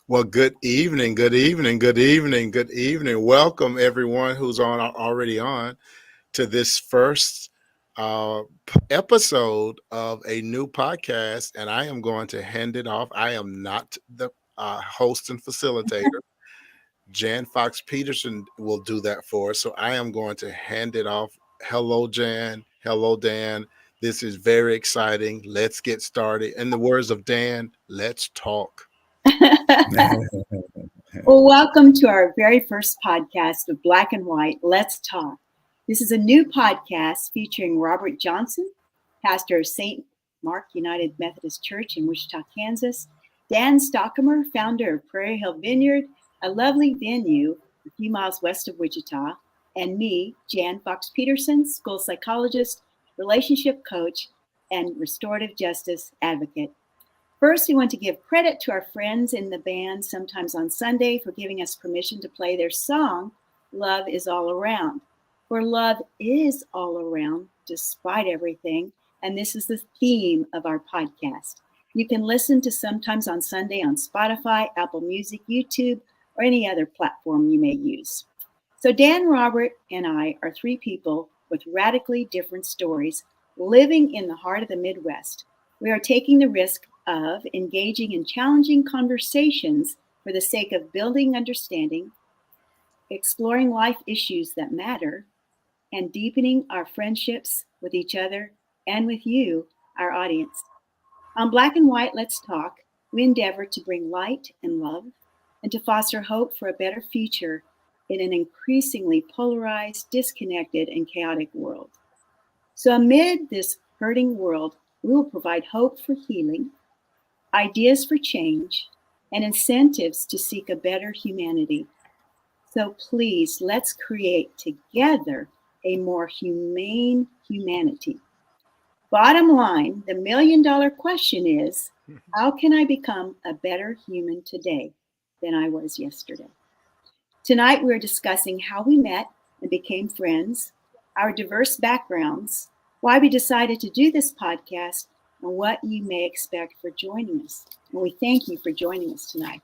Well, good evening, good evening, good evening, good evening. Welcome everyone who's already on to this first episode of a new podcast, and I am going to hand it off. I am not the host and facilitator. Jan Fox-Petersen will do that for us, so I am going to hand it off. Hello, Jan. Hello, Dan. This is very exciting. Let's get started. In the words of Dan, let's talk. Well, welcome to our very first podcast of Black and White, Let's Talk. This is a new podcast featuring Robert Johnson, pastor of St. Mark United Methodist Church in Wichita, Kansas, Dan Stockemer, founder of Prairie Hill Vineyard, a lovely venue a few miles west of Wichita, and me, Jan Fox-Petersen, school psychologist, relationship coach, and restorative justice advocate. First, we want to give credit to our friends in the band Sometimes on Sunday for giving us permission to play their song, Love is All Around. For love is all around, despite everything, and this is the theme of our podcast. You can listen to Sometimes on Sunday on Spotify, Apple Music, YouTube, or any other platform you may use. So Dan, Robert, and I are three people with radically different stories living in the heart of the Midwest. We are taking the risk of engaging in challenging conversations for the sake of building understanding, exploring life issues that matter, and deepening our friendships with each other and with you, our audience. On Black and White, Let's Talk, we endeavor to bring light and love and to foster hope for a better future in an increasingly polarized, disconnected, and chaotic world. So amid this hurting world, we will provide hope for healing, ideas for change, and incentives to seek a better humanity. So please, let's create together a more humane humanity. Bottom line, the million-dollar question is, how can I become a better human today than I was yesterday? Tonight, we're discussing how we met and became friends, our diverse backgrounds, why we decided to do this podcast, and what you may expect for joining us. And we thank you for joining us tonight.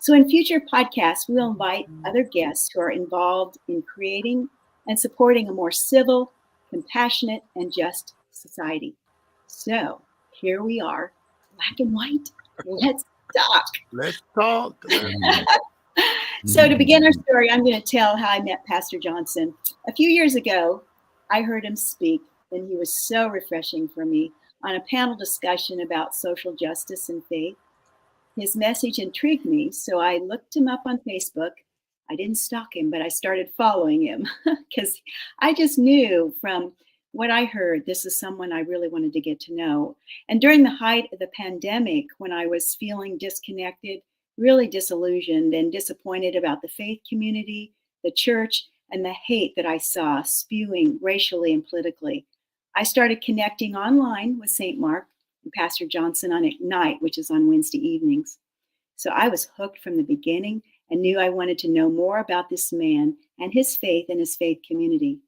So in future podcasts, we'll invite other guests who are involved in creating and supporting a more civil, compassionate, and just society. So here we are, Black and White. Let's talk. Let's talk. So to begin our story, I'm going to tell how I met Pastor Johnson. A few years ago, I heard him speak, and he was so refreshing for me on a panel discussion about social justice and faith. His message intrigued me, so I looked him up on Facebook. I didn't stalk him, but I started following him because I just knew from what I heard, this is someone I really wanted to get to know. And during the height of the pandemic, when I was feeling disconnected, really disillusioned and disappointed about the faith community, the church, and the hate that I saw spewing racially and politically, I started connecting online with St. Mark and Pastor Johnson on Ignite, which is on Wednesday evenings. So I was hooked from the beginning and knew I wanted to know more about this man and his faith community.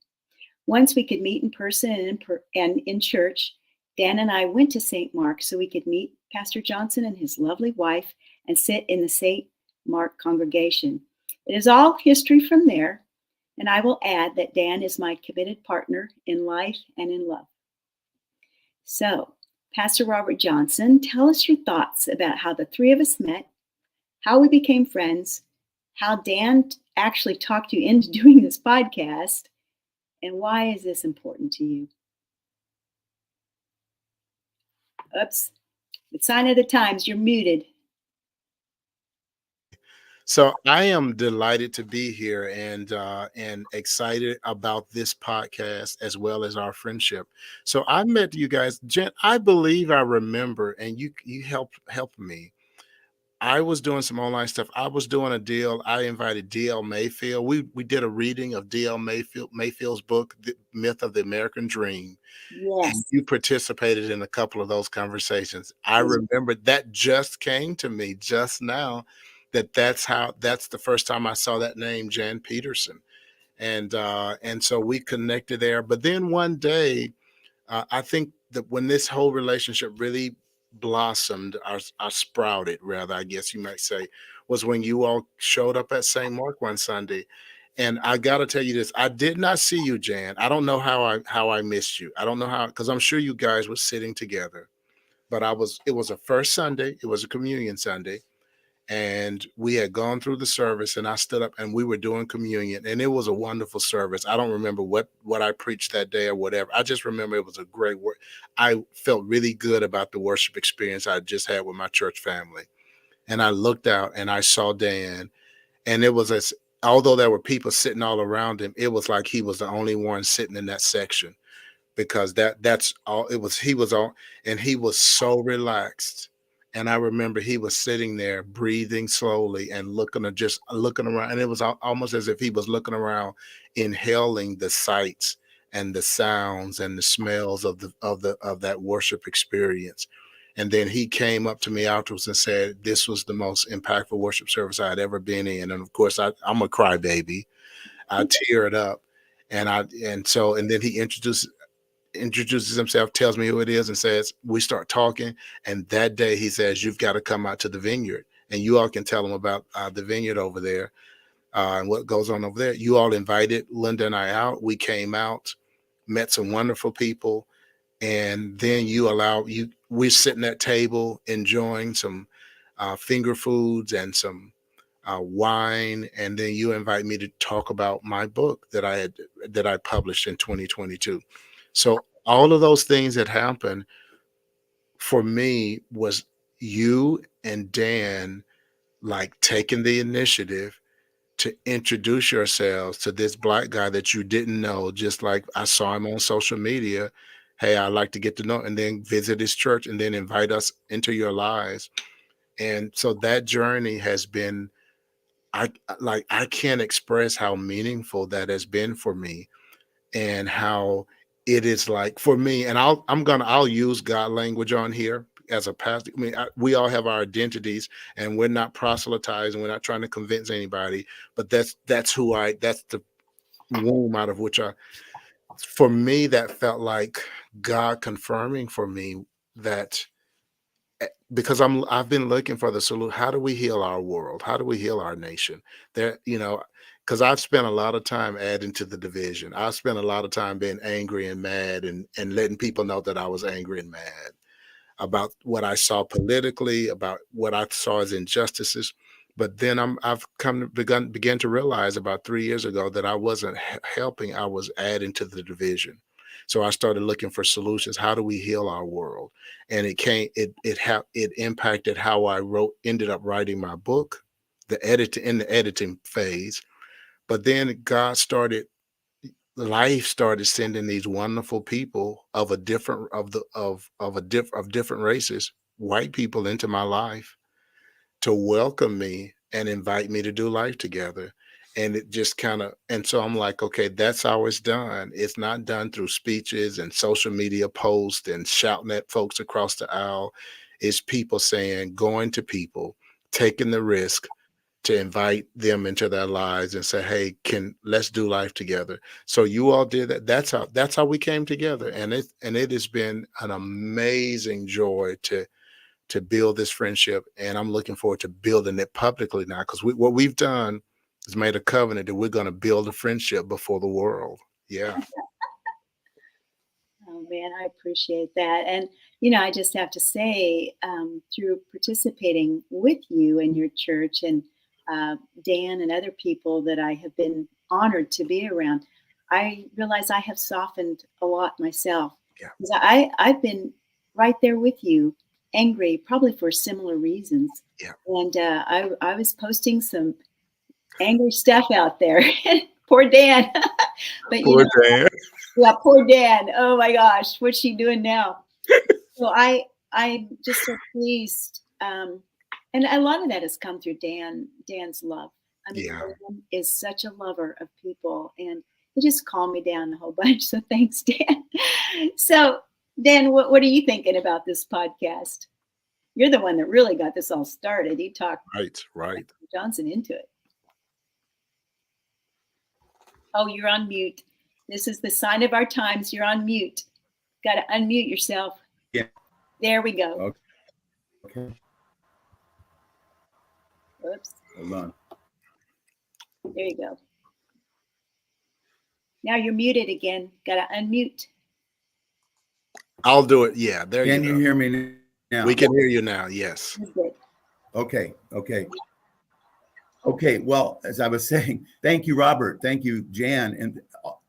Once we could meet in person and in church, Dan and I went to St. Mark so we could meet Pastor Johnson and his lovely wife and sit in the St. Mark congregation. It is all history from there, and I will add that Dan is my committed partner in life and in love. So, Pastor Robert Johnson, tell us your thoughts about how the three of us met, how we became friends, how Dan actually talked you into doing this podcast, and why is this important to you? Oops, the sign of the times, you're muted. So I am delighted to be here and excited about this podcast as well as our friendship. So I met you guys, Jen. I believe I remember, and you helped me. I was doing some online stuff. I was doing a deal. I invited D.L. Mayfield. We did a reading of D.L. Mayfield's book, The Myth of the American Dream. Yes. And you participated in a couple of those conversations. I remember that just came to me just now that's the first time I saw that name, Jan Petersen. And so we connected there. But then one day, I think that when this whole relationship really blossomed or sprouted, rather, I guess you might say, was when you all showed up at St. Mark one Sunday. And I gotta tell you this, I did not see you, Jan. I don't know how I missed you. I don't know how, because I'm sure you guys were sitting together. But it was a first Sunday, it was a communion Sunday, and we had gone through the service, and I stood up and we were doing communion, and it was a wonderful service. I don't remember what I preached that day or whatever. I just remember it was a great work. I felt really good about the worship experience I just had with my church family. And I looked out and I saw Dan, and it was as although there were people sitting all around him, it was like he was the only one sitting in that section, because that's all it was. He was all, and he was so relaxed. And I remember he was sitting there breathing slowly and just looking around, and it was almost as if he was looking around, inhaling the sights and the sounds and the smells of that worship experience. And then he came up to me afterwards and said this was the most impactful worship service I had ever been in. And of course, I'm a crybaby. I teared up. And then he introduces himself, tells me who it is, and says, we start talking. And that day he says, you've got to come out to the vineyard, and you all can tell him about the vineyard over there, and what goes on over there. You all invited Linda and I out. We came out, met some wonderful people. And then we're sitting at table enjoying some finger foods and some wine. And then you invite me to talk about my book that I published in 2022. So all of those things that happened for me was you and Dan like taking the initiative to introduce yourselves to this black guy that you didn't know, just like I saw him on social media. Hey, I'd like to get to know, and then visit his church, and then invite us into your lives. And so that journey has been, I can't express how meaningful that has been for me, and how it is like for me. And I'll use God language on here as a pastor. I mean, we all have our identities, and we're not proselytizing. We're not trying to convince anybody, but that's the womb out of which for me, that felt like God confirming for me that, because I've been looking for the solution. How do we heal our world? How do we heal our nation? There, because I've spent a lot of time adding to the division. I've spent a lot of time being angry and mad, and letting people know that I was angry and mad about what I saw politically, about what I saw as injustices. But then I've come to began to realize about 3 years ago that I wasn't helping; I was adding to the division. So I started looking for solutions. How do we heal our world? And it impacted how I ended up writing my book, in the editing phase. But then life started sending these wonderful people of a different of different races, white people, into my life to welcome me and invite me to do life together. And it just and so I'm like, okay, that's how it's done. It's not done through speeches and social media posts and shouting at folks across the aisle. It's people saying, going to people, taking the risk to invite them into their lives and say, hey, let's do life together. So you all did that. That's how we came together. And it has been an amazing joy to build this friendship. And I'm looking forward to building it publicly now, because what we've done is made a covenant that we're going to build a friendship before the world. Yeah. Oh man, I appreciate that. And, I just have to say, through participating with you and your church and Dan and other people that I have been honored to be around, I realize I have softened a lot myself. Yeah. Because I've been right there with you, angry, probably for similar reasons. Yeah. And I was posting some angry stuff out there. Poor Dan. But, Poor Dan. yeah, poor Dan. Oh my gosh, what's she doing now? So I'm just so pleased, and a lot of that has come through Dan's love. I mean, Yeah. Dan is such a lover of people, and it just calmed me down a whole bunch. So thanks, Dan. So Dan, what are you thinking about this podcast? You're the one that really got this all started. You talked Right. Johnson into it. Oh, you're on mute. This is the sign of our times. You're on mute. Got to unmute yourself. Yeah. There we go. Okay. Okay. Oops. Hold on. There you go. Now you're muted again. Got to unmute. I'll do it. Yeah, there you Can you go. hear me now? We can hear you now. Yes. Good. Okay. Well, as I was saying, thank you, Robert. Thank you, Jan. And,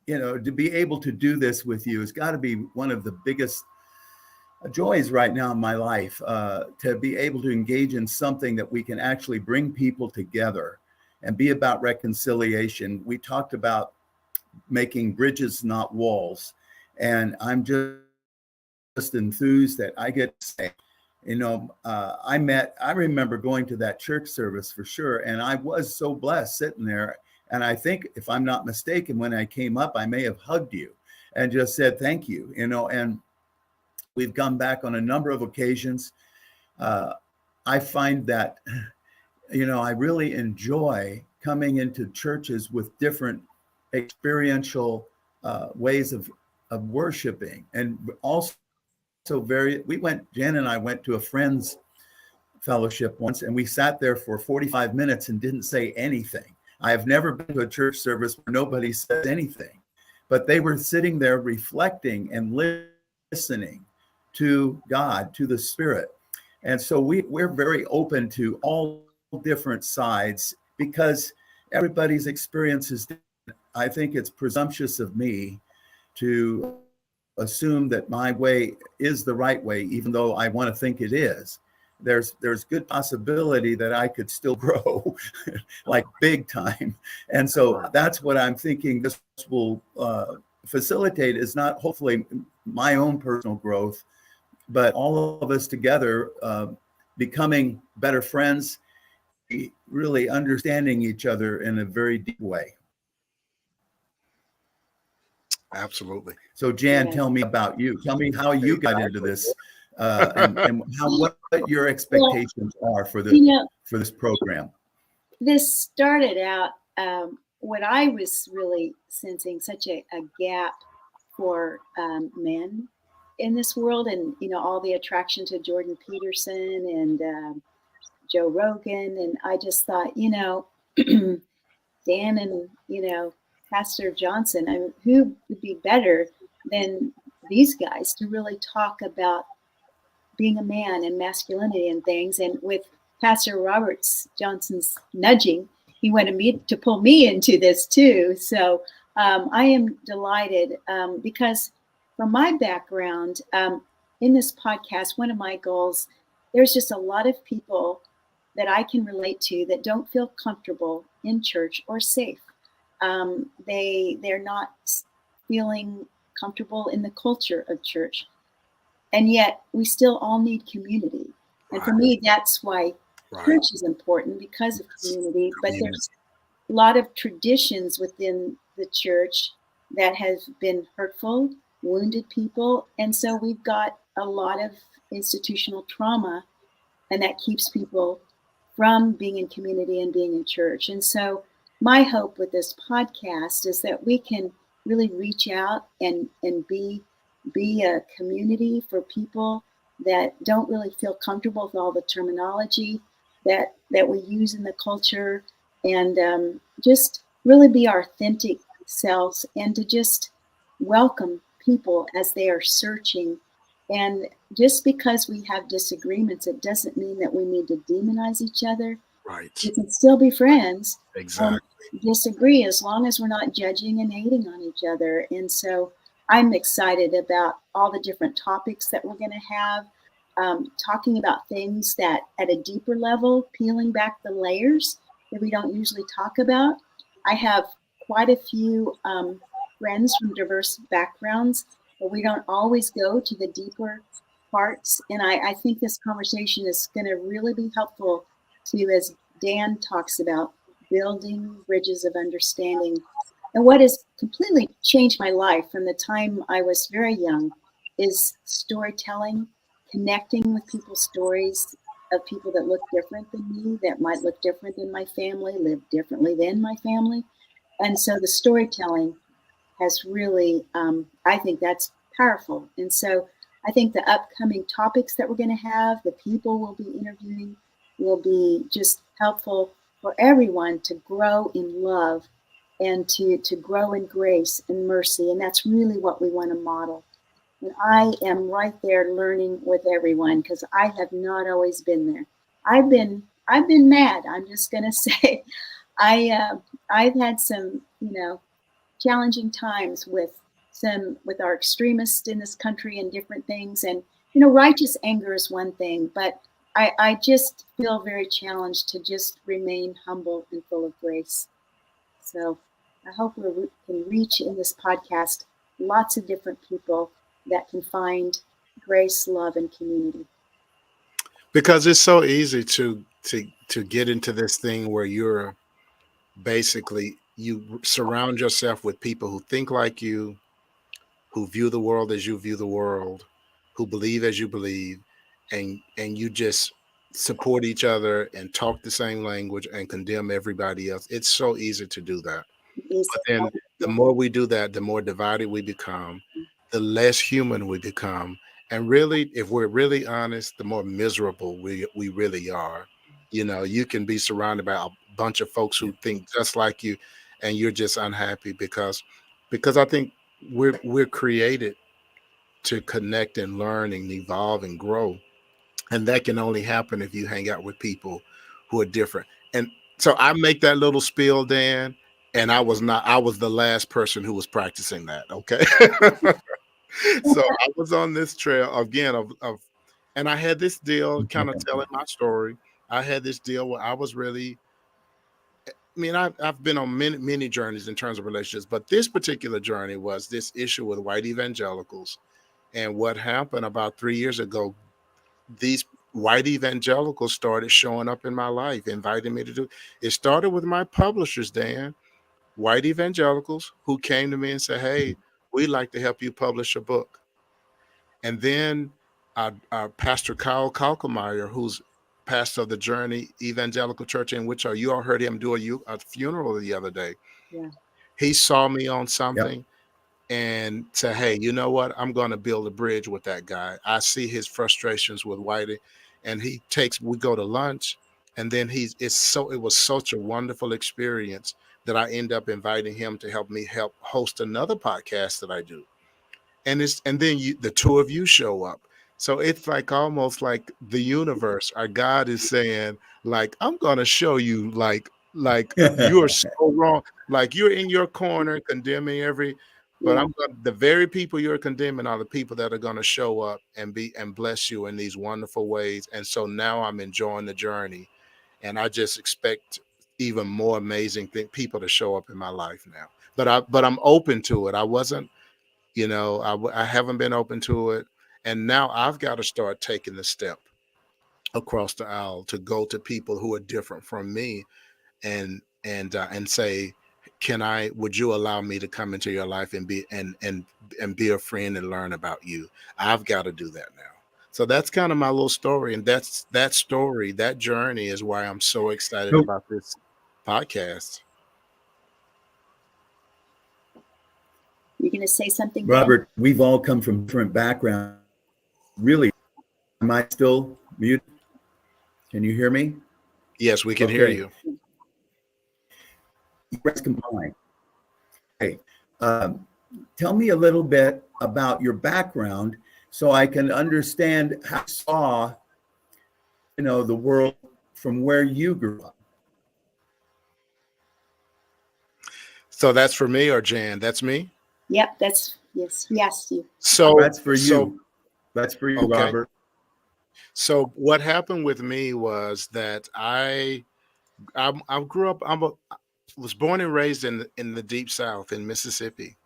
to be able to do this with you has got to be one of the biggest joys right now in my life, to be able to engage in something that we can actually bring people together and be about reconciliation. We talked about making bridges, not walls. And I'm just enthused that I get to say, I remember going to that church service for sure. And I was so blessed sitting there. And I think, if I'm not mistaken, when I came up, I may have hugged you and just said, thank you, and we've come back on a number of occasions. I find that, I really enjoy coming into churches with different experiential ways of worshiping. And also Jan and I went to a friend's fellowship once, and we sat there for 45 minutes and didn't say anything. I have never been to a church service where nobody says anything, but they were sitting there reflecting and listening to God, to the Spirit. And so we're very open to all different sides, because everybody's experience is different. I think it's presumptuous of me to assume that my way is the right way, even though I want to think it is. There's good possibility that I could still grow like big time. And so that's what I'm thinking this will facilitate, is not hopefully my own personal growth, but all of us together becoming better friends, really understanding each other in a very deep way. Absolutely. So Jan, tell me about you. Tell me how you got into this, and what your expectations are for this program. This started out when I was really sensing such a gap for men in this world, and all the attraction to Jordan Peterson and Joe Rogan, and I just thought, Dan and Pastor Johnson, I mean, who would be better than these guys to really talk about being a man and masculinity and things? And with Pastor Roberts Johnson's nudging, he wanted to pull me into this too. So I am delighted because from my background in this podcast, one of my goals, there's just a lot of people that I can relate to that don't feel comfortable in church or safe. They're not feeling comfortable in the culture of church. And yet we still all need community. And for me, that's why church is important, because of community. But there's a lot of traditions within the church that have been hurtful, wounded people. And so we've got a lot of institutional trauma, and that keeps people from being in community and being in church. And so my hope with this podcast is that we can really reach out and be a community for people that don't really feel comfortable with all the terminology that we use in the culture, and just really be our authentic selves, and to just welcome people as they are searching. And just because we have disagreements, it doesn't mean that we need to demonize each other. Right. We can still be friends. Exactly. Disagree, as long as we're not judging and hating on each other. And so I'm excited about all the different topics that we're going to have, talking about things that at a deeper level, peeling back the layers that we don't usually talk about. I have quite a few friends from diverse backgrounds, but we don't always go to the deeper parts. And I think this conversation is going to really be helpful to, as Dan talks about, building bridges of understanding. And what has completely changed my life from the time I was very young is storytelling, connecting with people's stories of people that look different than me, that might look different than my family, live differently than my family. And so the storytelling has really, I think that's powerful. And so I think the upcoming topics that we're going to have, the people we'll be interviewing, will be just helpful for everyone to grow in love and to grow in grace and mercy. And that's really what we want to model. And I am right there learning with everyone because I have not always been there. I've been mad. I'm just going to say, I've had some challenging times with our extremists in this country and different things. And righteous anger is one thing, but I just feel very challenged to just remain humble and full of grace. So I hope we can reach in this podcast lots of different people that can find grace, love, and community. Because it's so easy to get into this thing where you're basically you surround yourself with people who think like you, who view the world as you view the world, who believe as you believe, and you just support each other and talk the same language and condemn everybody else. It's so easy to do that. Is But then the yeah, more we do that, the more divided we become, the less human we become. And really, if we're really honest, the more miserable we really are. You can be surrounded by a bunch of folks Yeah. who think just like you, and you're just unhappy because I think we're created to connect and learn and evolve and grow. And that can only happen if you hang out with people who are different. And so I make that little spiel, Dan, and I was the last person who was practicing that. Okay. So I was on this trail again of and I had this deal kind of telling my story. I had this deal where I was really, I mean, I've been on many journeys in terms of relationships, but this particular journey was this issue with white evangelicals. And what happened about 3 years ago, these white evangelicals started showing up in my life, inviting me to do. It started with my publishers, Dan, white evangelicals who came to me and said, "Hey, we'd like to help you publish a book." And then our Pastor Kyle Kalkemeyer, who's pastor of the Journey Evangelical Church in Wichita, you all heard him do a funeral the other day. yeah, He saw me on Yep. something and say, "Hey, you know what? I'm going to build a bridge with that guy. I see his frustrations with Whitey." And we go to lunch, and then it was such a wonderful experience that I end up inviting him to help me help host another podcast that I do. And then the two of you show up. So it's like almost like the universe, our God is saying, like, I'm gonna show you, like you're so wrong, like you're in your corner condemning but yeah. the very people you're condemning are the people that are gonna show up and bless you in these wonderful ways. And so now I'm enjoying the journey, and I just expect even more amazing people to show up in my life now. But I'm open to it. I wasn't I haven't been open to it. And now I've got to start taking the step across the aisle to go to people who are different from me and say, would you allow me to come into your life and be a friend and learn about you? I've got to do that now. So that's kind of my little story. And that journey is why I'm so excited So, about this podcast. You're going to say something, Dan? Robert, we've all come from different backgrounds. Really, am I still muted? Can you hear me? Yes, we can hear Okay. you. Let's combine. Okay. Um, Tell me a little bit about your background so I can understand how you saw, the world from where you grew up. So that's for me or Jan? That's me. Yep, that's yes. He asked you. So That's for so you. That's for you, okay. Robert. So what happened with me was that I grew up. Was born and raised in the deep South in Mississippi.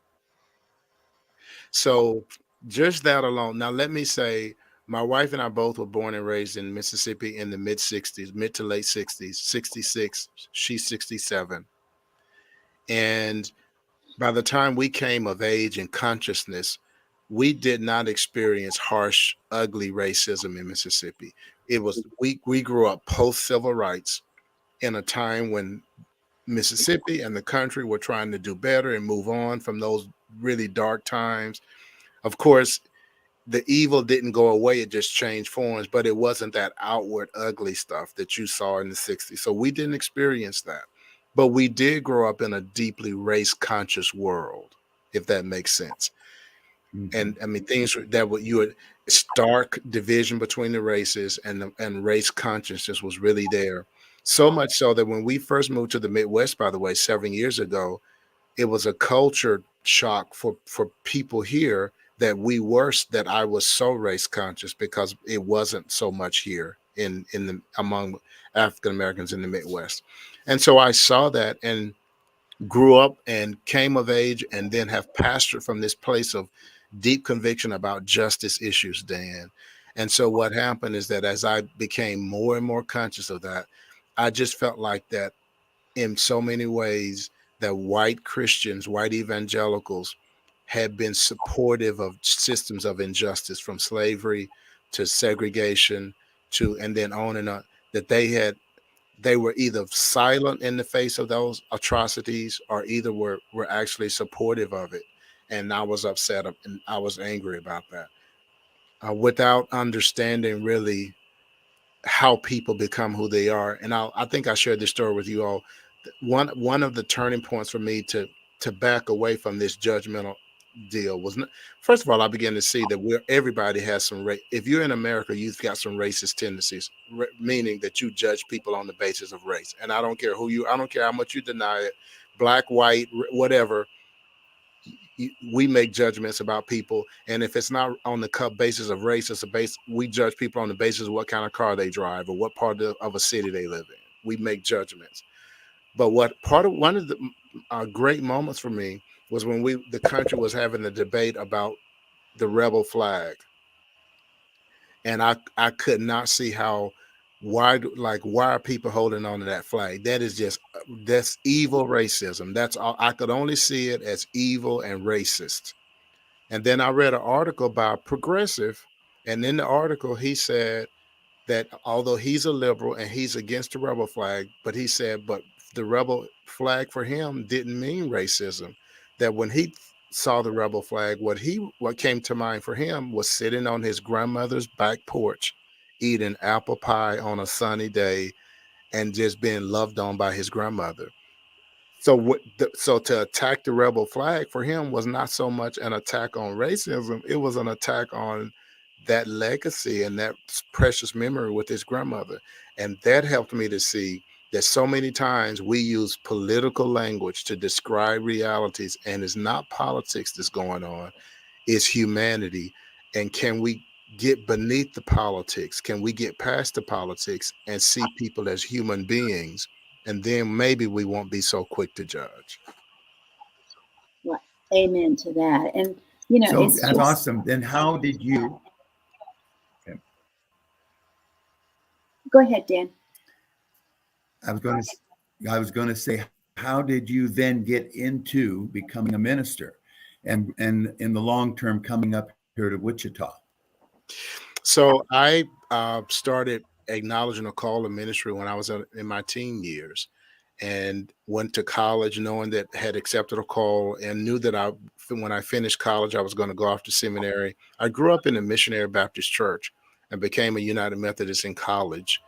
So just that alone. Now let me say, my wife and I both were born and raised in Mississippi in the mid '60s, mid to late '60s. '66. She's 67, and by the time we came of age and consciousness, we did not experience harsh, ugly racism in Mississippi. It was we grew up post civil rights in a time when Mississippi and the country were trying to do better and move on from those really dark times. Of course, the evil didn't go away, it just changed forms, but it wasn't that outward ugly stuff that you saw in the 60s. So we didn't experience that. But we did grow up in a deeply race conscious world, if that makes sense. Mhm. And I mean, things that were you had stark division between the races, and race consciousness was really there. So much so that when we first moved to the Midwest, by the way, 7 years ago, it was a culture shock for people here that that I was so race conscious, because it wasn't so much here in the among African Americans in the Midwest. And so I saw that and grew up and came of age, and then have pastored from this place of deep conviction about justice issues, Dan. And so what happened is that as I became more and more conscious of that, I just felt like that in so many ways that white Christians, white evangelicals, had been supportive of systems of injustice, from slavery to segregation to, and then on and on, that they were either silent in the face of those atrocities, or either were actually supportive of it. And I was upset and I was angry about that, without understanding really how people become who they are. And I think I shared this story with you all. One of the turning points for me to back away from this judgmental deal was not, first of all, I began to see that everybody has if you're in America, you've got some racist tendencies, meaning that you judge people on the basis of race. And I don't care I don't care how much you deny it, black, white, whatever. We make judgments about people, and if it's not on the basis of race, it's a base. We judge people on the basis of what kind of car they drive or what part of a city they live in. We make judgments. But one of the great moments for me was when the country was having a debate about the rebel flag, and I could not see how why are people holding on to that flag? That's evil racism. That's all. I could only see it as evil and racist. And then I read an article by a progressive, and in the article he said that although he's a liberal and he's against the rebel flag, but he said, but the rebel flag for him didn't mean racism. That when he saw the rebel flag, what came to mind for him was sitting on his grandmother's back porch, eating apple pie on a sunny day, and just being loved on by his grandmother. So to attack the rebel flag for him was not so much an attack on racism; it was an attack on that legacy and that precious memory with his grandmother. And that helped me to see that so many times we use political language to describe realities, and it's not politics that's going on; it's humanity. And can we get beneath the politics? Can we get past the politics and see people as human beings? And then maybe we won't be so quick to judge. Well, amen to that. And So it's that's just awesome. Then how did you? Okay, go ahead, Dan. I was going to, I was going to say, how did you then get into becoming a minister, and in the long term coming up here to Wichita? So I started acknowledging a call to ministry when I was in my teen years, and went to college knowing that had accepted a call, and knew that when I finished college, I was going to go off to seminary. I grew up in a missionary Baptist church and became a United Methodist in college,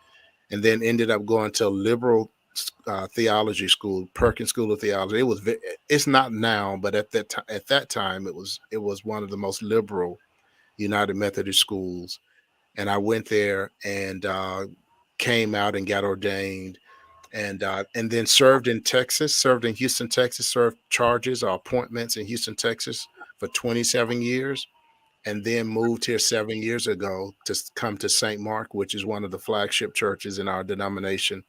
and then ended up going to a liberal theology school, Perkins School of Theology. It's not now, but at that time, it was one of the most liberal United Methodist schools. And I went there and came out and got ordained, and then served in Texas, served in Houston, Texas, served charges or appointments in Houston, Texas for 27 years, and then moved here 7 years ago to come to St. Mark, which is one of the flagship churches in our denomination.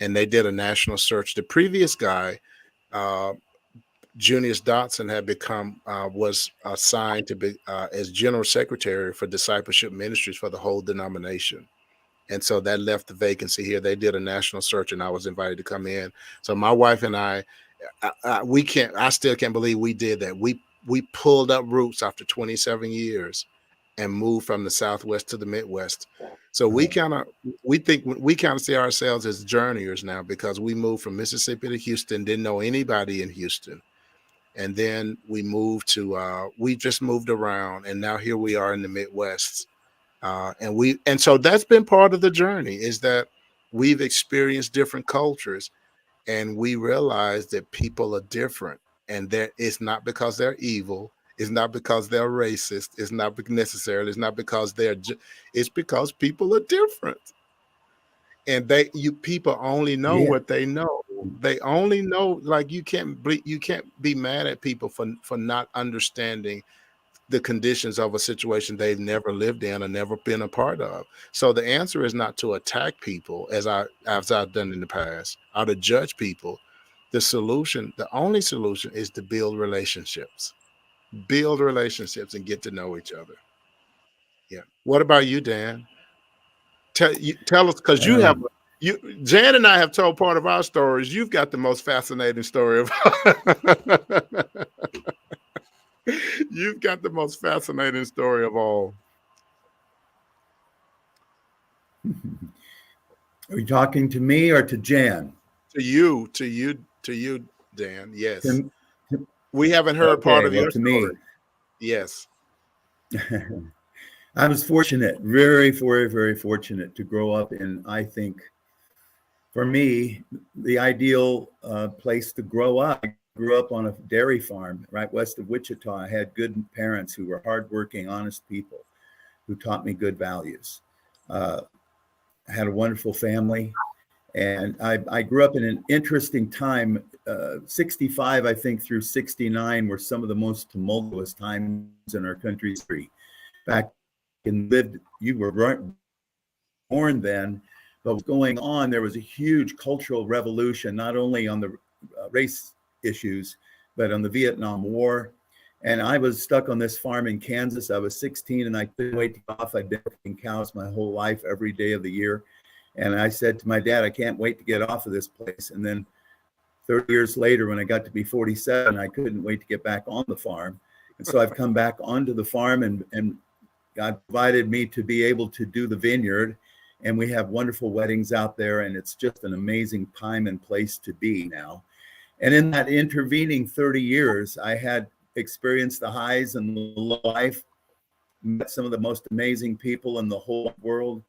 And they did a national search. The previous guy, uh, Junius Dotson, had was assigned to be as general secretary for discipleship ministries for the whole denomination. And so that left the vacancy here. They did a national search, and I was invited to come in. So my wife and I still can't believe we did that. We pulled up roots after 27 years and moved from the Southwest to the Midwest. So we kind of see ourselves as journeyers now, because we moved from Mississippi to Houston, didn't know anybody in Houston. And then we moved to we just moved around, and now here we are in the Midwest. And so that's been part of the journey, is that we've experienced different cultures, and we realize that people are different, and that it's not because they're evil, it's not because they're racist, it's not necessarily, it's not because it's because people are different. And you people only know Yeah. what they know. They only know, like, you can't be mad at people for not understanding the conditions of a situation they've never lived in or never been a part of. So the answer is not to attack people as I've done in the past, or to judge people. The only solution is to build relationships. Build relationships and get to know each other. Yeah. What about you, Dan? Tell us, because Um, Jan and I have told part of our stories. You've got the most fascinating story of you've got the most fascinating story of all. are you talking to me or to Jan? To you, Dan. Yes. To, to- We haven't heard part okay, of well, your to me, story. Yes. I was fortunate, very, very, very fortunate to grow up in, I think, for me, the ideal place to grow up. I grew up on a dairy farm right west of Wichita. I had good parents who were hardworking, honest people who taught me good values. Uh, I had a wonderful family, and I grew up in an interesting time. 65, I think, through 69 were some of the most tumultuous times in our country's history. Back and lived, you were born then, but what's going on, there was a huge cultural revolution, not only on the race issues, but on the Vietnam War. And I was stuck on this farm in Kansas. I was 16 and I couldn't wait to get off. I'd been milking cows my whole life, every day of the year. And I said to my dad, I can't wait to get off of this place. And then 30 years later, when I got to be 47, I couldn't wait to get back on the farm. And so I've come back onto the farm, and God provided me to be able to do the vineyard. And we have wonderful weddings out there, and it's just an amazing time and place to be now. And in that intervening 30 years, I had experienced the highs and the low life, met some of the most amazing people in the whole world,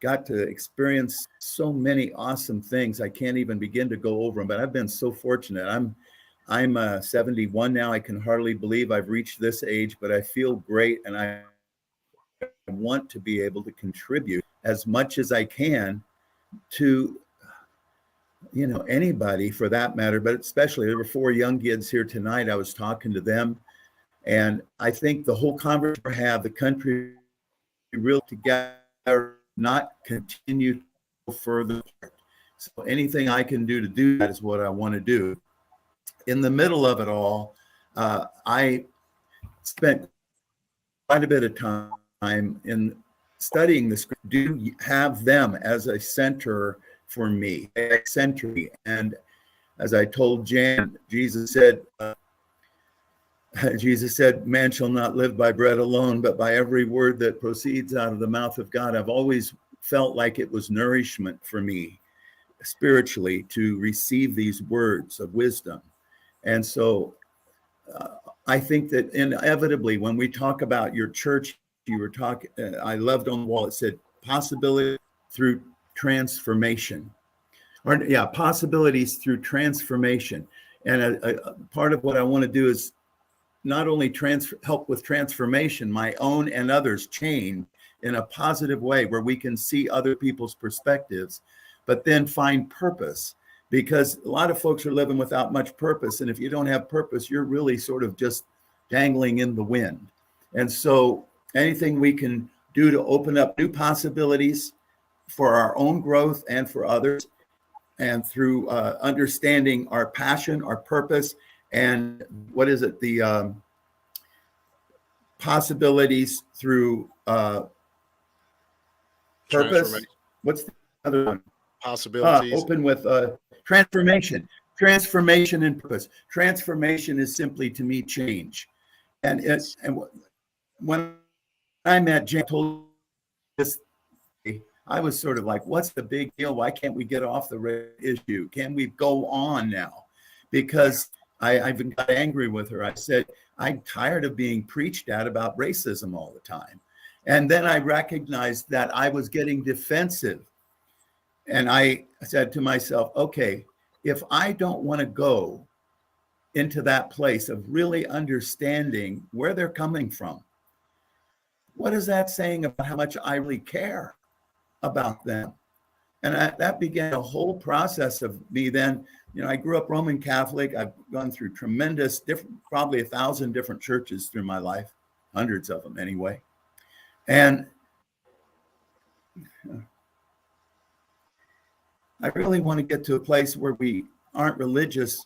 got to experience so many awesome things. I can't even begin to go over them, but I've been so fortunate. I'm 71 now. I can hardly believe I've reached this age, but I feel great, and I want to be able to contribute as much as I can to, anybody for that matter, but especially there were 4 young kids here tonight. I was talking to them, and I think the whole conversation we have, the country real together, not continue to go further apart. So anything I can do to do that is what I want to do. In the middle of it all, I spent quite a bit of time in studying the script. Do have them as a center for me, a center. And as I told Jan, Jesus said, man shall not live by bread alone, but by every word that proceeds out of the mouth of God. I've always felt like it was nourishment for me spiritually to receive these words of wisdom. And so I think that inevitably, when we talk about your church, you were talking, I loved on the wall, it said possibility through transformation. Possibilities through transformation. And a part of what I want to do is not only help with transformation, my own and others change in a positive way where we can see other people's perspectives, but then find purpose. Because a lot of folks are living without much purpose. And if you don't have purpose, you're really sort of just dangling in the wind. And so anything we can do to open up new possibilities for our own growth and for others, and through understanding our passion, our purpose, and what is it? The possibilities through purpose. What's the other one? Possibilities. Open with transformation. Transformation and purpose. Transformation is simply, to me, change. And when I met Jan, told this, I was sort of like, what's the big deal? Why can't we get off the issue? Can we go on now? Because I even got angry with her. I said, I'm tired of being preached at about racism all the time. And then I recognized that I was getting defensive. And I said to myself, okay, if I don't want to go into that place of really understanding where they're coming from, what is that saying about how much I really care about them? And that began a whole process of me then. I grew up Roman Catholic. I've gone through tremendous, probably 1,000 different churches through my life, hundreds of them anyway. And I really want to get to a place where we aren't religious,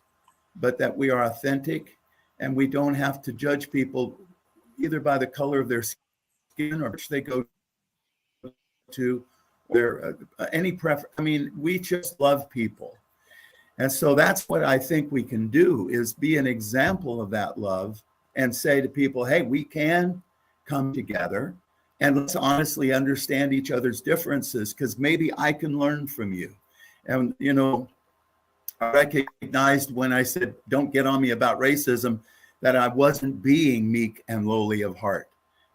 but that we are authentic, and we don't have to judge people either by the color of their skin or which they go to, their any preference. I mean, we just love people. And so that's what I think we can do, is be an example of that love and say to people, hey, we can come together and let's honestly understand each other's differences, because maybe I can learn from you. And, I recognized when I said, don't get on me about racism, that I wasn't being meek and lowly of heart.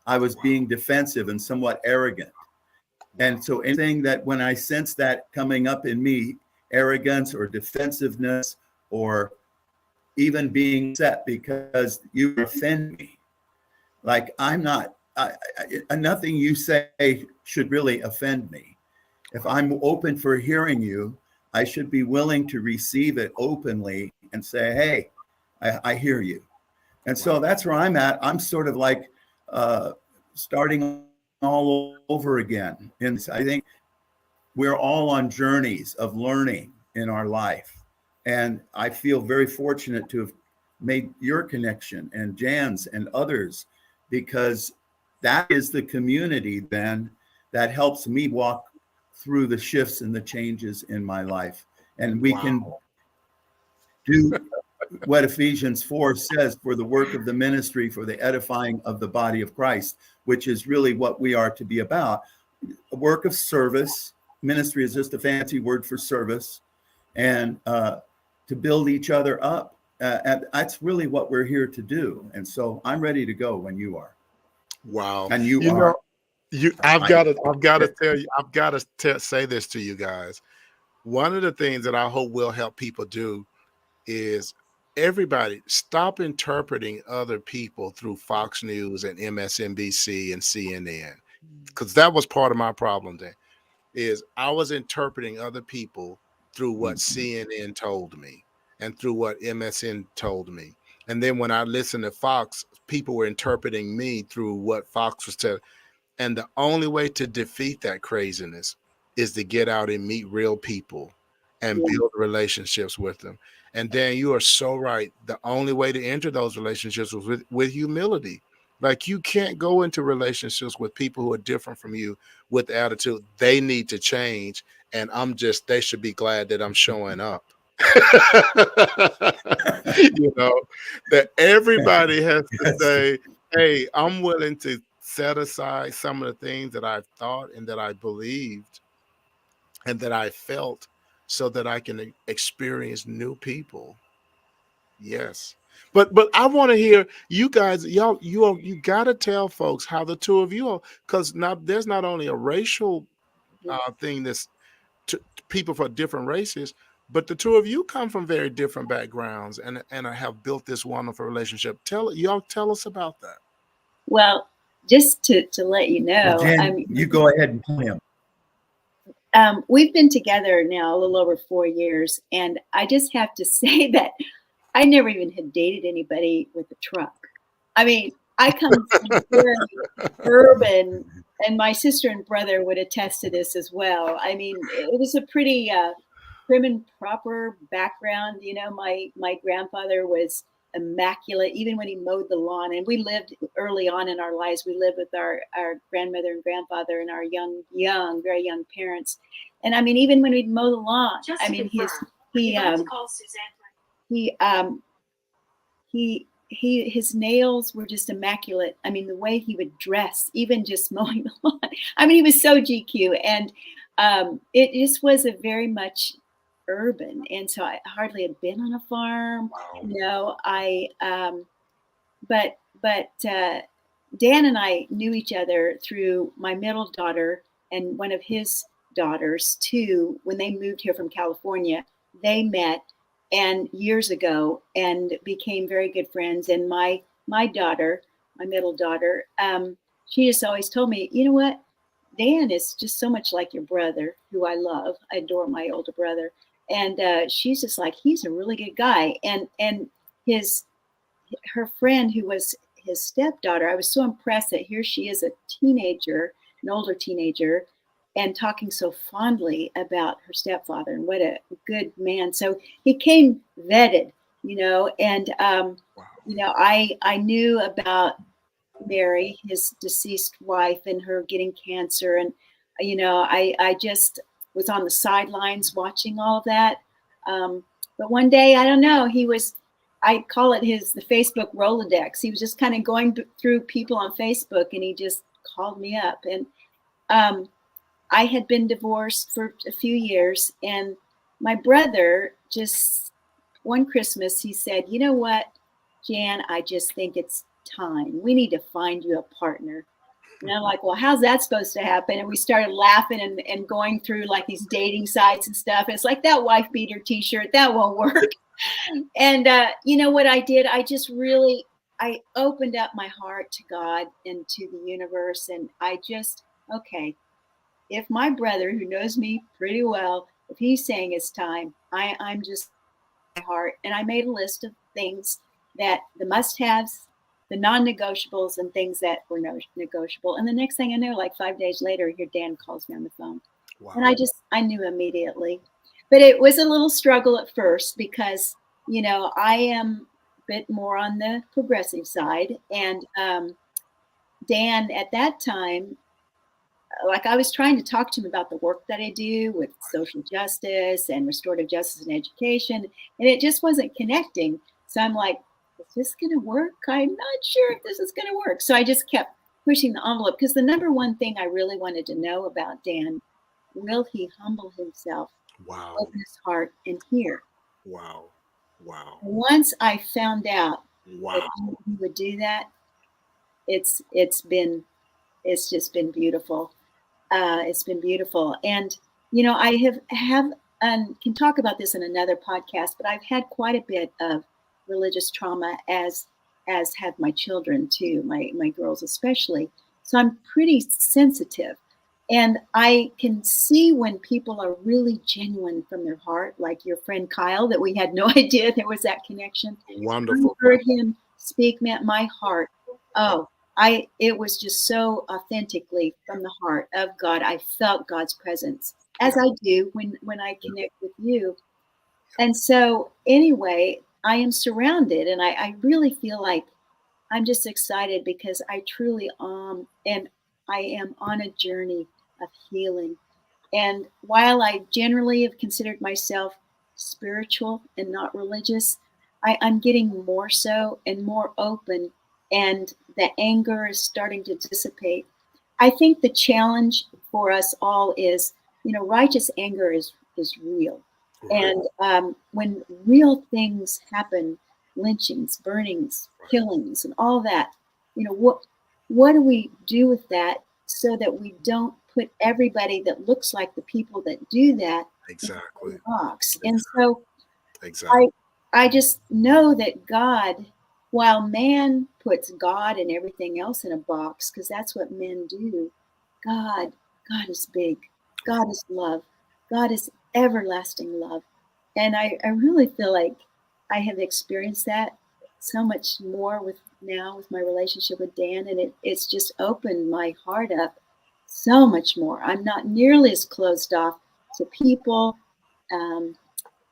I was being defensive and somewhat arrogant. And so anything that when I sense that coming up in me, arrogance or defensiveness, or even being upset because you offend me, like nothing you say should really offend me. If I'm open for hearing you, I should be willing to receive it openly and say, hey, I hear you. And so that's where I'm at. I'm sort of like starting all over again. And I think we're all on journeys of learning in our life. And I feel very fortunate to have made your connection and Jan's and others, because that is the community then that helps me walk through the shifts and the changes in my life. And we can do what Ephesians 4 says, for the work of the ministry, for the edifying of the body of Christ, which is really what we are to be about. A work of service. Ministry is just a fancy word for service, and to build each other up. And that's really what we're here to do. And so I'm ready to go when you are. Wow. And you are. I've got to tell you, I've got to say this to you guys. One of the things that I hope will help people do is everybody stop interpreting other people through Fox News and MSNBC and CNN, because that was part of my problem then. Is I was interpreting other people through what CNN told me and through what MSN told me. And then when I listened to Fox, people were interpreting me through what Fox was telling. And the only way to defeat that craziness is to get out and meet real people and build relationships with them. And Dan, you are so right. The only way to enter those relationships was with humility. Like, you can't go into relationships with people who are different from you with the attitude they need to change, and they should be glad that I'm showing up. That everybody has to say, hey, I'm willing to set aside some of the things that I've thought and that I believed and that I felt, so that I can experience new people. Yes. But I want to hear you guys, you got to tell folks how the two of you are, because now there's not only a racial thing that's people for different races, but the two of you come from very different backgrounds and have built this wonderful relationship. Tell us about that. Well, just to let you know, Jan, you go ahead and tell him. We've been together now a little over 4 years, and I just have to say that I never even had dated anybody with a truck. I mean, I come from very urban, and my sister and brother would attest to this as well. I mean, it was a pretty prim and proper background. My grandfather was immaculate, even when he mowed the lawn. And we lived early on in our lives. We lived with our grandmother and grandfather and our very young parents. And I mean, even when we'd mow the lawn, I mean, his nails were just immaculate. I mean, the way he would dress, even just mowing the lawn. I mean, he was so GQ, and it just was a very much urban, and so I hardly had been on a farm. Wow. You know, but Dan and I knew each other through my middle daughter and one of his daughters too. When they moved here from California, they met and years ago and became very good friends. And my daughter, my middle daughter, she just always told me, you know what, Dan is just so much like your brother, who I love. I adore my older brother, and she's just like, he's a really good guy. And his her friend who was his stepdaughter, I was so impressed that here she is, a teenager, an older teenager, and talking so fondly about her stepfather and what a good man. So he came vetted, you know, and Wow. you know, I knew about Mary, his deceased wife, and her getting cancer, and you know, I just was on the sidelines watching all of that. But one day, I don't know, he was, I call it the Facebook Rolodex. He was just kind of going through people on Facebook, and he just called me up. And um, I had been divorced for a few years, and my brother just one Christmas he said, "You know what, Jan? I just think it's time. We need to find you a partner." And I'm like, "Well, how's that supposed to happen?" And we started laughing and going through like these dating sites and stuff. And it's like that wife beater T-shirt that won't work. And you know what I did? I just really I opened up my heart to God and to the universe, and I just okay, if my brother, who knows me pretty well, if he's saying it's time, I'm just my heart. And I made a list of things that the must-haves, the non-negotiables, and things that were negotiable. And the next thing I know, like 5 days later, here Dan calls me on the phone, and Wow. I knew immediately. But it was a little struggle at first because you know I am a bit more on the progressive side, and Dan at that time, like I was trying to talk to him about the work that I do with social justice and restorative justice and education, and it just wasn't connecting. So I'm like, is this going to work? I'm not sure if this is going to work. So I just kept pushing the envelope because the number one thing I really wanted to know about Dan, will he humble himself, Wow. open his heart, and hear? Wow. Wow. Once I found out that Wow. he would do that, it's been it's just been beautiful. It's been beautiful. And you know, I have and can talk about this in another podcast, but I've had quite a bit of religious trauma as have my children too, my girls especially. So I'm pretty sensitive. And I can see when people are really genuine from their heart, like your friend Kyle, that we had no idea there was that connection. I Wonderful. heard him speak, man, my heart. Oh, it was just so authentically from the heart of God. I felt God's presence as Yeah. I do when I connect with you. And so anyway, I am surrounded and I really feel like I'm just excited because I truly and I am on a journey of healing. And while I generally have considered myself spiritual and not religious, I'm getting more so and more open, and the anger is starting to dissipate. I think the challenge for us all is, you know, righteous anger is real, Right. and when real things happen, lynchings, burnings, Right. killings, and all that, you know, what do we do with that so that we don't put everybody that looks like the people that do that in Exactly. a box? And Exactly. so Exactly. I just know that God, while man puts God and everything else in a box, because that's what men do, God, God is big. God is love. God is everlasting love. And I really feel like I have experienced that so much more with now with my relationship with Dan, and it's just opened my heart up so much more. I'm not nearly as closed off to people. Um,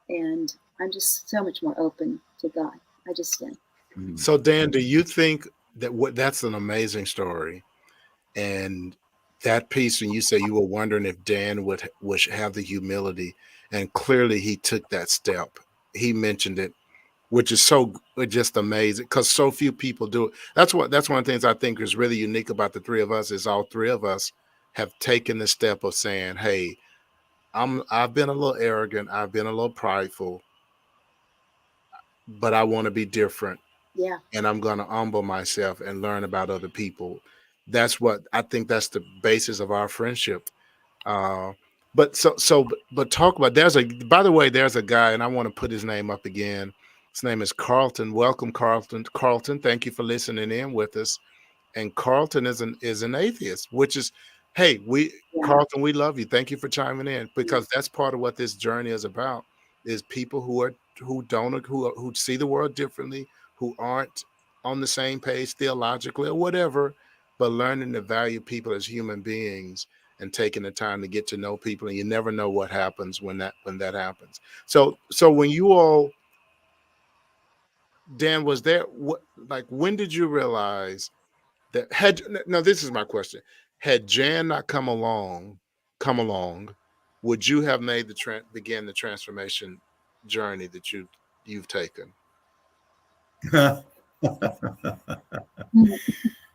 and I'm just so much more open to God. I just am. Mhm. So Dan, do you think that that's an amazing story? And that piece, when you say you were wondering if Dan would have the humility, and clearly he took that step. He mentioned it, which is just amazing because so few people do it. That's one of the things I think is really unique about the three of us is all three of us have taken the step of saying, "Hey, I've been a little arrogant. I've been a little prideful, but I want to be different, Yeah. and I'm going to humble myself and learn about other people. That's what I think. That's the basis of our friendship. Uh, but talk about. There's a By the way, there's a guy, and I want to put his name up again. His name is Carlton. Welcome, Carlton. Carlton, thank you for listening in with us. And Carlton is an atheist, which is, hey, we Yeah. Carlton, we love you. Thank you for chiming in, because that's part of what this journey is about. Is people who don't who see the world differently, who aren't on the same page theologically or whatever, but learning to value people as human beings and taking the time to get to know people. And you never know what happens when that happens. So when you all, Dan, was there what, like, when did you realize that had now this is my question. Had Jan not come along, would you have made begin the transformation journey that you've taken?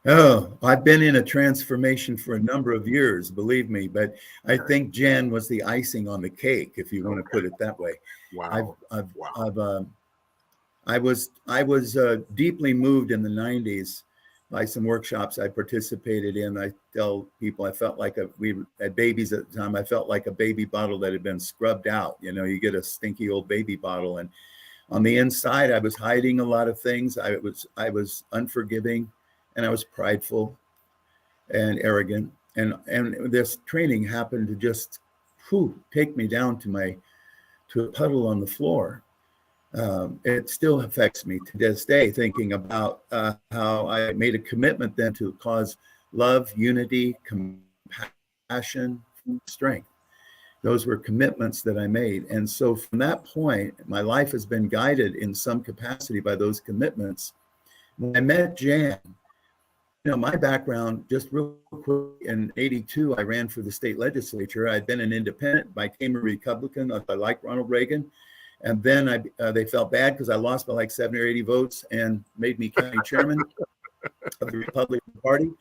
Oh, I've been in a transformation for a number of years, believe me, but I think Jan was the icing on the cake, if you want to Okay. put it that way. I've, Wow. I've, Wow. I've, I was deeply moved in the '90s by some workshops I participated in. I tell people I felt like we had babies at the time. I felt like a baby bottle that had been scrubbed out. You know, you get a stinky old baby bottle, and on the inside, I was hiding a lot of things. I was unforgiving, and I was prideful and arrogant. And this training happened to just take me down to a puddle on the floor. It still affects me to this day, thinking about how I made a commitment then to cause love, unity, compassion, strength. Those were commitments that I made. And so from that point, my life has been guided in some capacity by those commitments. When I met Jan, my background, just real quick, in '82, I ran for the state legislature. I'd been an independent, became a Republican. I liked Ronald Reagan. And then they felt bad because I lost by like 70 or 80 votes and made me county chairman of the Republican Party,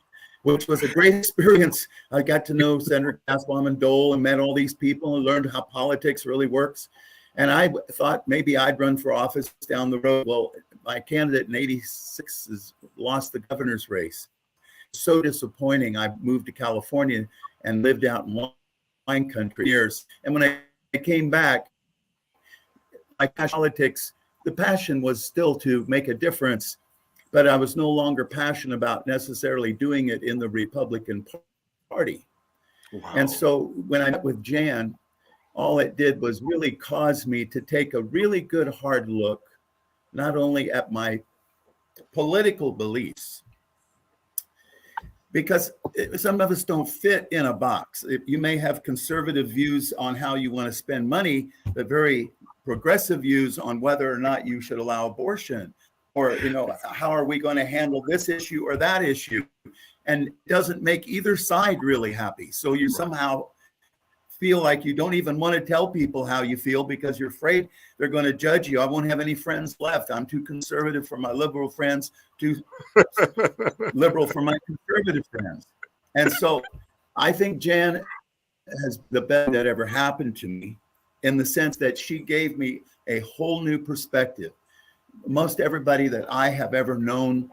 which was a great experience. I got to know Senator Casbaum and Dole and met all these people and learned how politics really works. And I thought maybe I'd run for office down the road. Well, my candidate in '86 has lost the governor's race. So disappointing. I moved to California and lived out in wine country years. And when I came back, my politics, the passion was still to make a difference, but I was no longer passionate about necessarily doing it in the Republican Party. And Wow. so when I met with Jan, all it did was really cause me to take a really good hard look, not only at my political beliefs, because some of us don't fit in a box. You may have conservative views on how you want to spend money, but very progressive views on whether or not you should allow abortion, or how are we going to handle this issue or that issue, and it doesn't make either side really happy. So you somehow feel like you don't even want to tell people how you feel because you're afraid they're going to judge you. I won't have any friends left. I'm too conservative for my liberal friends, too liberal for my conservative friends. And so I think Jan has the best that ever happened to me, in the sense that she gave me a whole new perspective. Most everybody that I have ever known,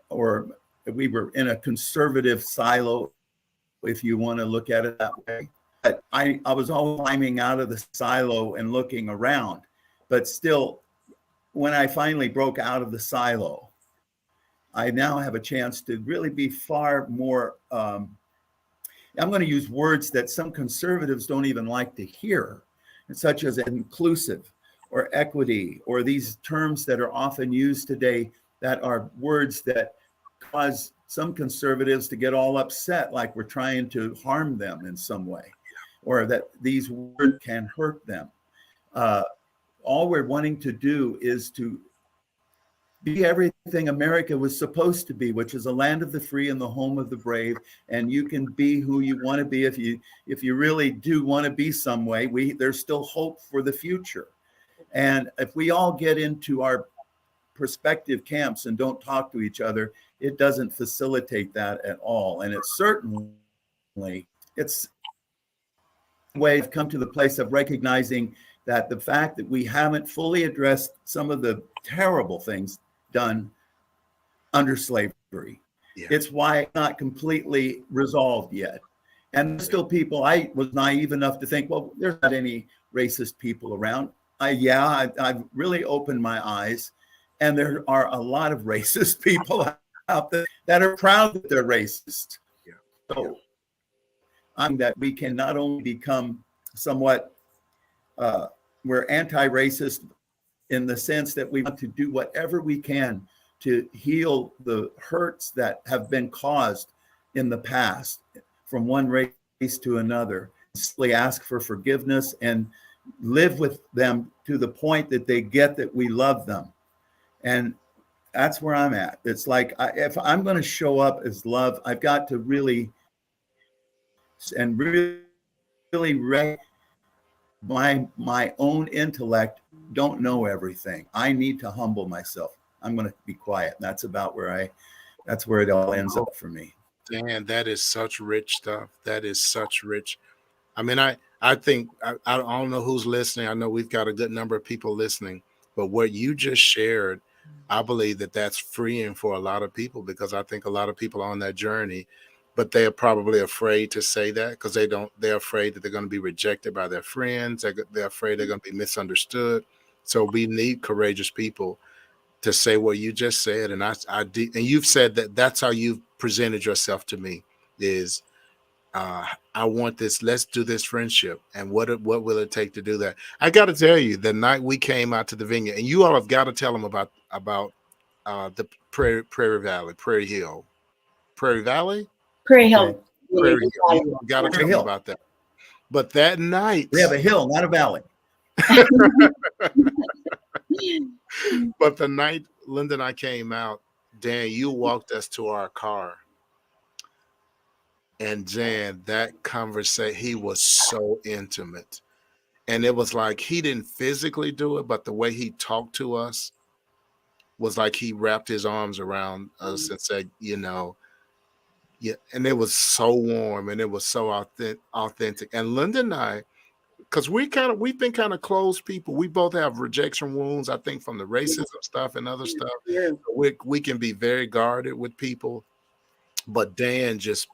or we were in a conservative silo, if you want to look at it that way. But I was always climbing out of the silo and looking around. But still, when I finally broke out of the silo, I now have a chance to really be far more, I'm going to use words that some conservatives don't even like to hear, such as inclusive or equity, or these terms that are often used today that are words that cause some conservatives to get all upset, like we're trying to harm them in some way, or that these words can hurt them. All we're wanting to do is to be everything America was supposed to be, which is a land of the free and the home of the brave. And you can be who you want to be if you really do want to be some way. There's still hope for the future. And if we all get into our perspective camps and don't talk to each other, it doesn't facilitate that at all. And it's certainly, it's way I've come to the place of recognizing that the fact that we haven't fully addressed some of the terrible things done under slavery. Yeah. It's why it's not completely resolved yet. And there's still people, I was naive enough to think, well, there's not any racist people around. I've really opened my eyes, and there are a lot of racist people out there that are proud that they're racist. Yeah. Yeah. So I'm that we can not only become somewhat, we're anti-racist in the sense that we want to do whatever we can to heal the hurts that have been caused in the past from one race to another. Simply ask for forgiveness and live with them to the point that they get that we love them. And that's where I'm at. It's like, if I'm going to show up as love, I've got to really and really my own intellect don't know everything. I need to humble myself. I'm going to be quiet. That's where it all ends Oh, up for me. Dan, that is such rich stuff. That is such rich. I mean, I think I don't know who's listening. I know we've got a good number of people listening, but what you just shared, I believe that that's freeing for a lot of people, because I think a lot of people are on that journey, but they're probably afraid to say that because they're afraid that they're going to be rejected by their friends. They're afraid they're going to be misunderstood. So we need courageous people to say what you just said, and and you've said that that's how you've presented yourself to me is uh I want this, let's do this friendship, and what will it take to do that? I got to tell you, the night we came out to the vineyard, and you all have got to tell them about the Prairie Hill, Prairie Valley, Prairie Okay. Hill Vineyard. Prairie Hill. You all got to Prairie tell them Hill. about that. But that night, We have a hill, not a valley. but the night Linda and I came out, Dan, you walked us to our car. And Jan, that conversation, he was so intimate. And it was like he didn't physically do it, but the way he talked to us was like he wrapped his arms around us and said, yeah. And it was so warm and it was so authentic. And Linda and I, because we've been kind of closed people. We both have rejection wounds, I think, from the racism stuff and other stuff. Yeah. We can be very guarded with people. But Dan just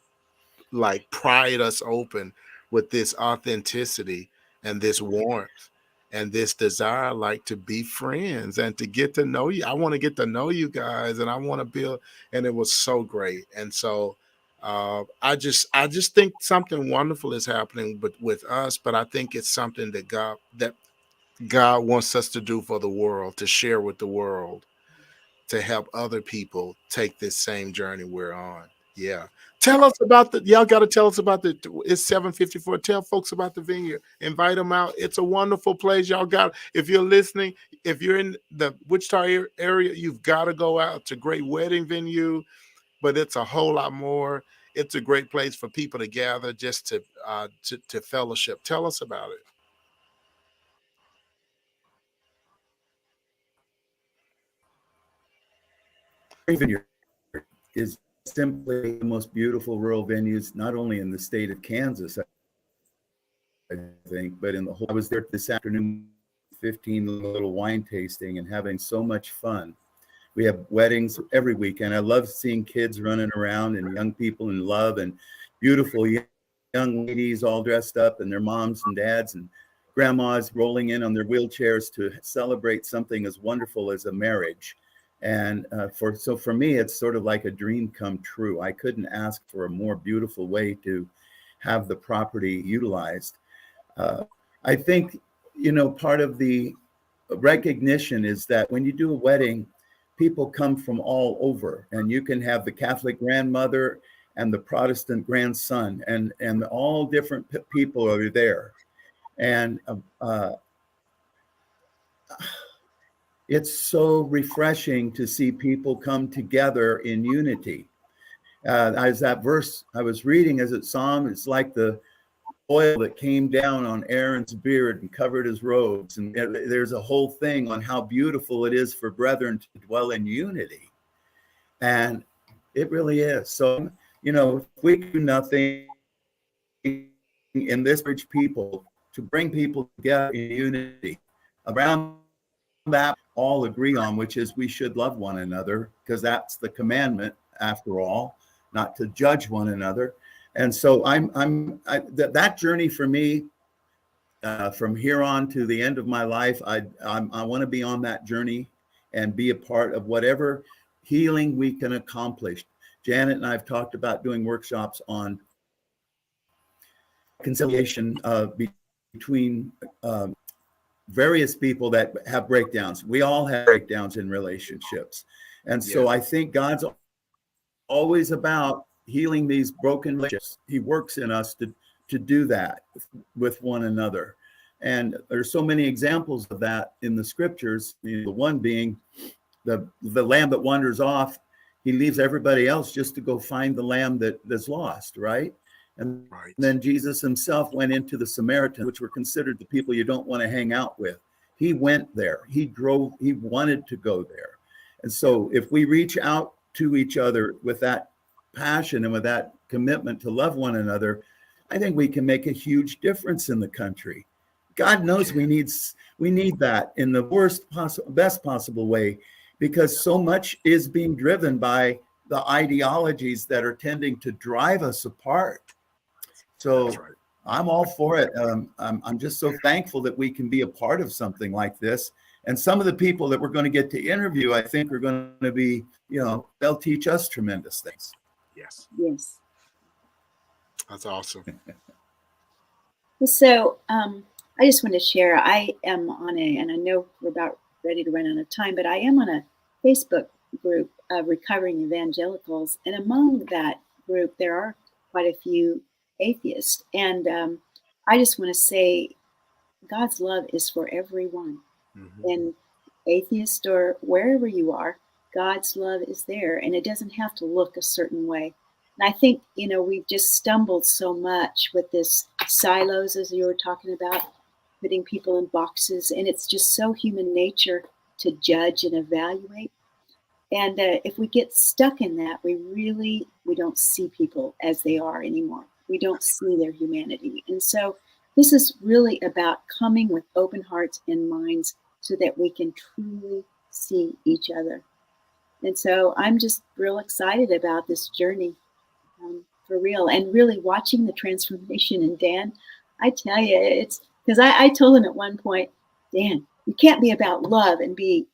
like pried us open with this authenticity and this warmth and this desire, like, to be friends and to get to know you. I want to get to know you guys, and I want to build. And it was so great. And so I just think something wonderful is happening with us, but I think it's something that God wants us to do for the world, to share with the world, to help other people take this same journey we're on. Yeah. Tell us about y'all got to tell us about it's 7:54. Tell folks about the vineyard. Invite them out. It's a wonderful place. Y'all got, if you're listening, if you're in the Wichita area, you've got to go out. It's a great wedding venue, but it's a whole lot more. It's a great place for people to gather, just to fellowship. Tell us about it. Vineyard is simply the most beautiful rural venues, not only in the state of Kansas, I think, but in the whole. I was there this afternoon, 15 little wine tasting and having so much fun. We have weddings every weekend. I love seeing kids running around and young people in love and beautiful young ladies all dressed up and their moms and dads and grandmas rolling in on their wheelchairs to celebrate something as wonderful as a marriage. And for me, it's sort of like a dream come true. I couldn't ask for a more beautiful way to have the property utilized. I think, part of the recognition is that when you do a wedding, people come from all over, and you can have the Catholic grandmother and the Protestant grandson, and all different people are there. And it's so refreshing to see people come together in unity. As that verse I was reading, as it Psalm, it's like the oil that came down on Aaron's beard and covered his robes. And there's a whole thing on how beautiful it is for brethren to dwell in unity. And it really is. So, if we do nothing in this bridge people to bring people together in unity around that all agree on, which is we should love one another, because that's the commandment after all, not to judge one another. And so that journey for me, from here on to the end of my life, I want to be on that journey and be a part of whatever healing we can accomplish. Janet and I have talked about doing workshops on reconciliation between various people that have breakdowns. We all have breakdowns in relationships. And so I think God's always about healing these broken relationships. He works in us to do that with one another. And there's so many examples of that in the scriptures. The one being the lamb that wanders off, he leaves everybody else just to go find the lamb that's lost, right? And then Jesus himself went into the Samaritans, which were considered the people you don't want to hang out with. He went there. He wanted to go there. And so if we reach out to each other with that passion and with that commitment to love one another, I think we can make a huge difference in the country. God knows we need that in the best possible way, because so much is being driven by the ideologies that are tending to drive us apart. So I'm all for it. I'm just so thankful that we can be a part of something like this. And some of the people that we're going to get to interview, I think, are going to be, they'll teach us tremendous things. Yes. Yes. That's awesome. So I just want to share, I am on and I know we're about ready to run out of time, but I am on a Facebook group of recovering evangelicals. And among that group, there are quite a few atheists. And I just want to say God's love is for everyone. Mm-hmm. And atheist or wherever you are, God's love is there, and it doesn't have to look a certain way. And I think, we've just stumbled so much with this silos, as you were talking about, putting people in boxes. And it's just so human nature to judge and evaluate. And if we get stuck in that, we don't see people as they are anymore. We don't see their humanity. And so this is really about coming with open hearts and minds so that we can truly see each other. And so I'm just real excited about this journey, for real, and really watching the transformation in Dan. I tell you, it's because I told him at one point, Dan, you can't be about love and be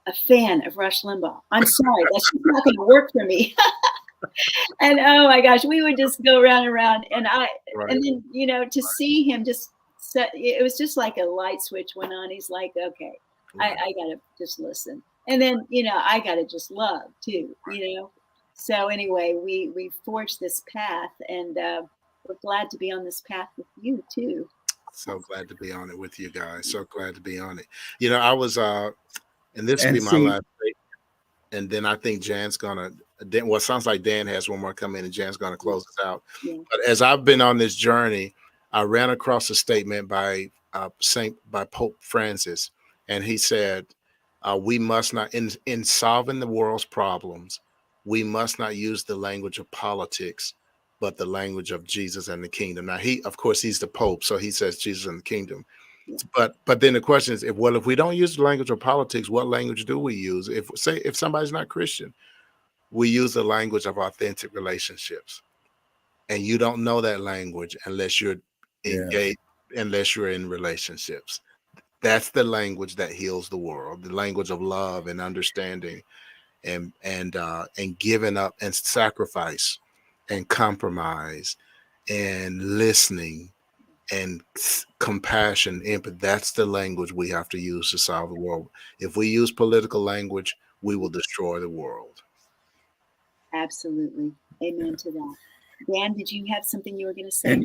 a fan of Rush Limbaugh. I'm sorry, that's just not going to work for me. And oh my gosh, we would just go round and round, and and then to see him it was just like a light switch went on. He's like, okay, I gotta just listen, and then I gotta just love too, So anyway, we forged this path, and we're glad to be on this path with you too. So glad to be on it with you guys. So glad to be on it. I was and this will be my last statement, and then I think Jan's gonna. Well, it sounds like Dan has one more coming, and Jan's gonna close us out. Yeah. But as I've been on this journey, I ran across a statement by Pope Francis, and he said, "We must not, in solving the world's problems, we must not use the language of politics, but the language of Jesus and the kingdom." Now, of course, he's the Pope, so he says Jesus and the kingdom. But then the question is, if we don't use the language of politics, what language do we use? If somebody's not Christian, we use the language of authentic relationships, and you don't know that language unless you're engaged, unless you're in relationships. That's the language that heals the world, the language of love and understanding, and giving up and sacrifice and compromise and listening and compassion, empathy. That's the language we have to use to solve the world. If we use political language, we will destroy the world. Absolutely. Amen to that. Dan, did you have something you were going to say? And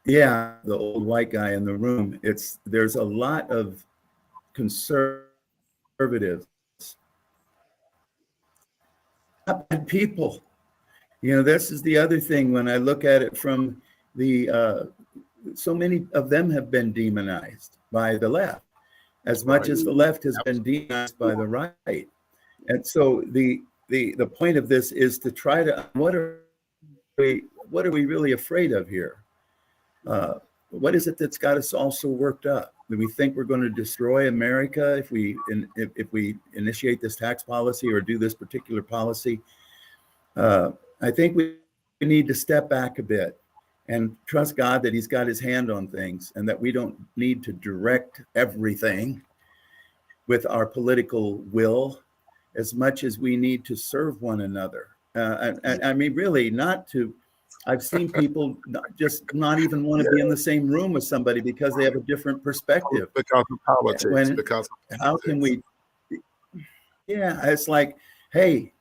the old white guy in the room, there's a lot of conservatives, not bad people. This is the other thing when I look at it from so many of them have been demonized by the left, as much as the left has been demonized by the right. And so the point of this is to try to, what are what are we really afraid of here? What is it that's got us all so worked up? Do we think we're going to destroy America if we initiate this tax policy or do this particular policy? I think we need to step back a bit and trust God that He's got His hand on things, and that we don't need to direct everything with our political will as much as we need to serve one another. And I mean, really, not to. I've seen people not even want to be in the same room with somebody because they have a different perspective. Because of politics. How can we? Yeah, it's like, hey,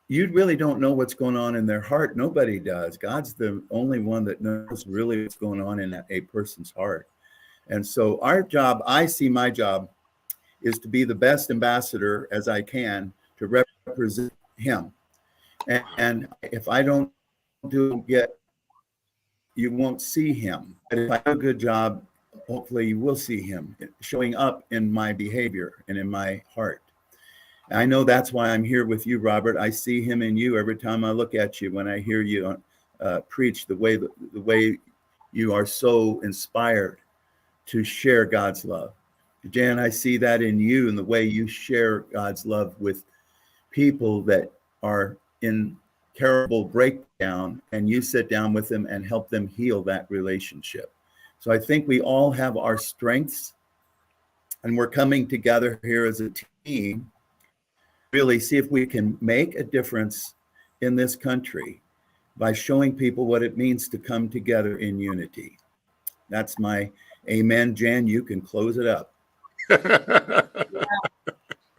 you really don't know what's going on in their heart. Nobody does. God's the only one that knows really what's going on in a person's heart. And so our job, I see my job, is to be the best ambassador as I can to represent Him. And if I don't do it, you won't see Him. But if I do a good job, hopefully you will see Him showing up in my behavior and in my heart. I know that's why I'm here with you, Robert. I see Him in you every time I look at you, when I hear you preach, the way you are so inspired to share God's love. Jan, I see that in you and the way you share God's love with people that are in terrible breakdown, and you sit down with them and help them heal that relationship. So I think we all have our strengths, and we're coming together here as a team, really see if we can make a difference in this country by showing people what it means to come together in unity. That's my amen. Jan, you can close it up.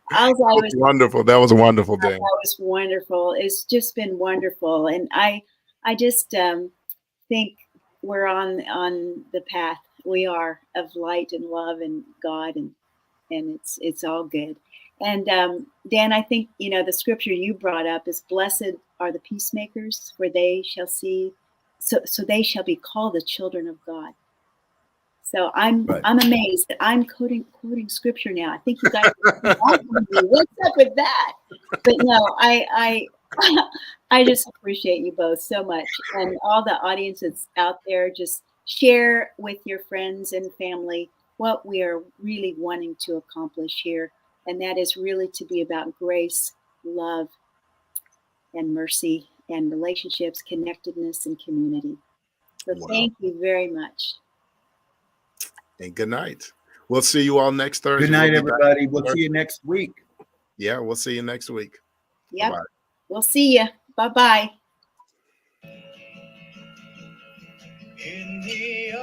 Wonderful. That was wonderful, Dan. That was wonderful. It's just been wonderful. And I just think we're on the path. We are of light and love and God, and it's all good. And Dan, I think, the scripture you brought up is, blessed are the peacemakers, for they shall see, so they shall be called the children of God. So I'm amazed that I'm quoting scripture now. I think you guys what's up with that? But no, I just appreciate you both so much, and all the audiences out there. Just share with your friends and family what we are really wanting to accomplish here, and that is really to be about grace, love, and mercy, and relationships, connectedness, and community. So Thank you very much. And good night. We'll see you all next Thursday. Good night, everybody. We'll see you next week. Yeah, we'll see you next week. Yep. Bye-bye. We'll see you. Bye-bye. In the